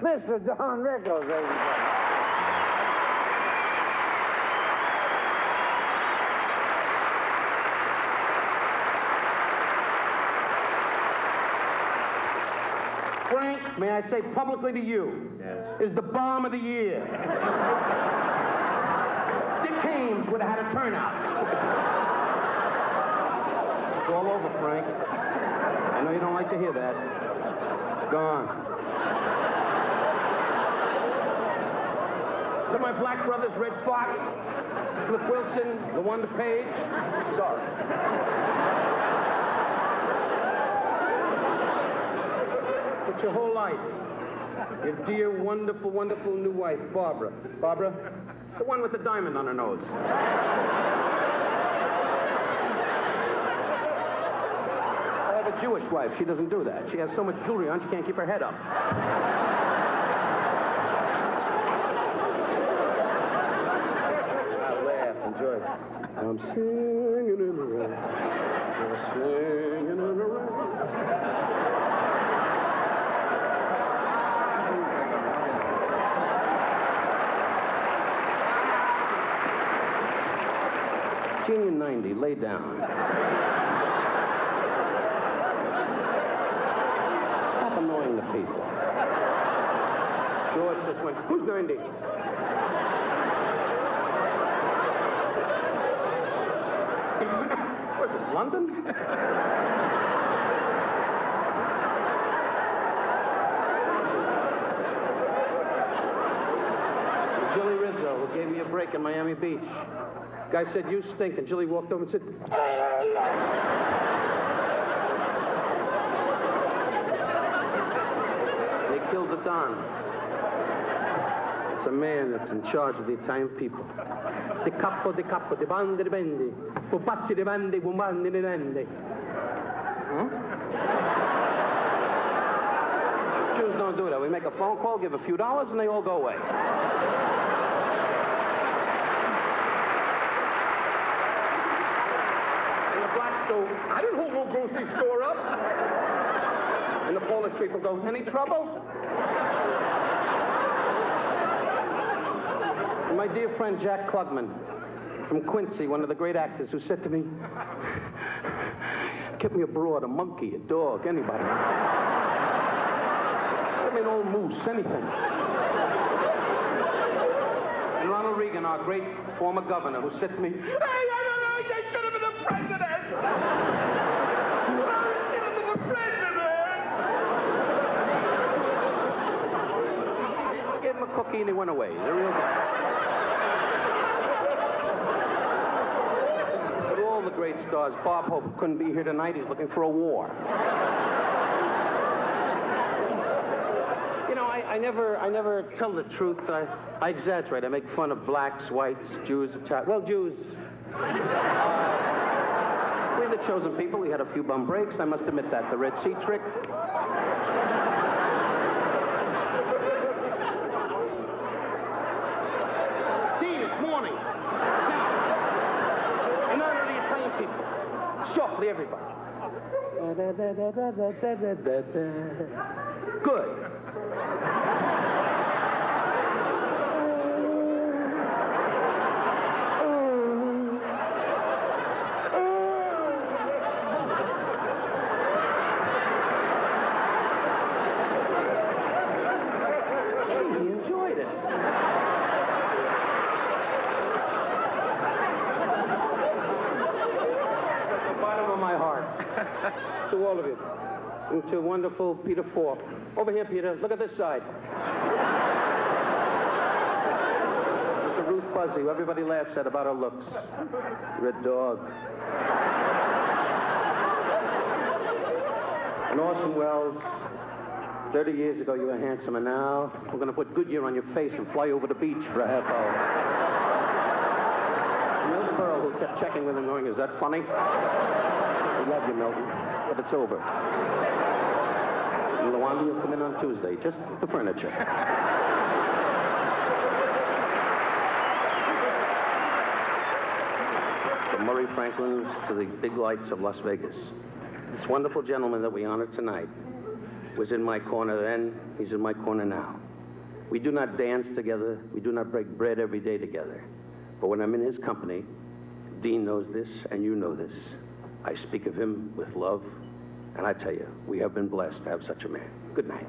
Mr. Don Rickles, ladies and gentlemen. Frank, may I say publicly to you, is the bomb of the year. Dick Haymes would have had a turnout. It's all over, Frank. I know you don't like to hear that. It's gone. To my black brothers, Red Fox, Flip Wilson, LaWanda Page, sorry. But your whole life, your dear, wonderful, wonderful new wife, Barbara. Barbara, the one with the diamond on her nose. I have a Jewish wife. She doesn't do that. She has so much jewelry on, she can't keep her head up. Now laugh, enjoy it. I'm singing in the rain. I'm singing in the rain. Genius 90, lay down. Stop annoying the people. George just went, who's 90? What's this, London? Jilly Rizzo, who gave me a break in Miami Beach. Guy said, you stink, and Jilly walked over and said, they killed the Don. It's a man that's in charge of the Italian people. Di capo, di bande, di bendi, pupazzi di bandi, pumandi di bendi. Jews don't do that. We make a phone call, give a few dollars, and they all go away. So I didn't hold no grocery store up. And the Polish people go, any trouble? And my dear friend Jack Klugman from Quincy, one of the great actors, who said to me, get me a broad, a monkey, a dog, anybody. Get me an old moose, anything. And Ronald Reagan, our great former governor, who said to me, hey, I should have been the president. I should have been the president. I gave him a cookie and he went away. He's a real guy. But all the great stars, Bob Hope couldn't be here tonight. He's looking for a war. You know, I never tell the truth. I exaggerate. I make fun of blacks, whites, Jews, Italians. Well, Jews. We're the chosen people. We had a few bum breaks. I must admit that. The Red Sea trick. Dean, it's morning. Now, in honor of the Italian people, softly, everybody. Good. To all of you. And to wonderful Peter Falk. Over here, Peter. Look at this side. To Ruth Buzzy, who everybody laughs at about her looks. Red dog. And Orson Welles, 30 years ago you were handsome, and now we're going to put Goodyear on your face and fly you over the beach for a half hour. Milt Pearl, who kept checking with him going, is that funny? I love you, Milton, but it's over. And LaWanda, you'll come in on Tuesday, just the furniture. From Murray Franklin's to the big lights of Las Vegas. This wonderful gentleman that we honor tonight was in my corner then, he's in my corner now. We do not dance together. We do not break bread every day together. But when I'm in his company, Dean knows this, and you know this. I speak of him with love, and I tell you, we have been blessed to have such a man. Good night.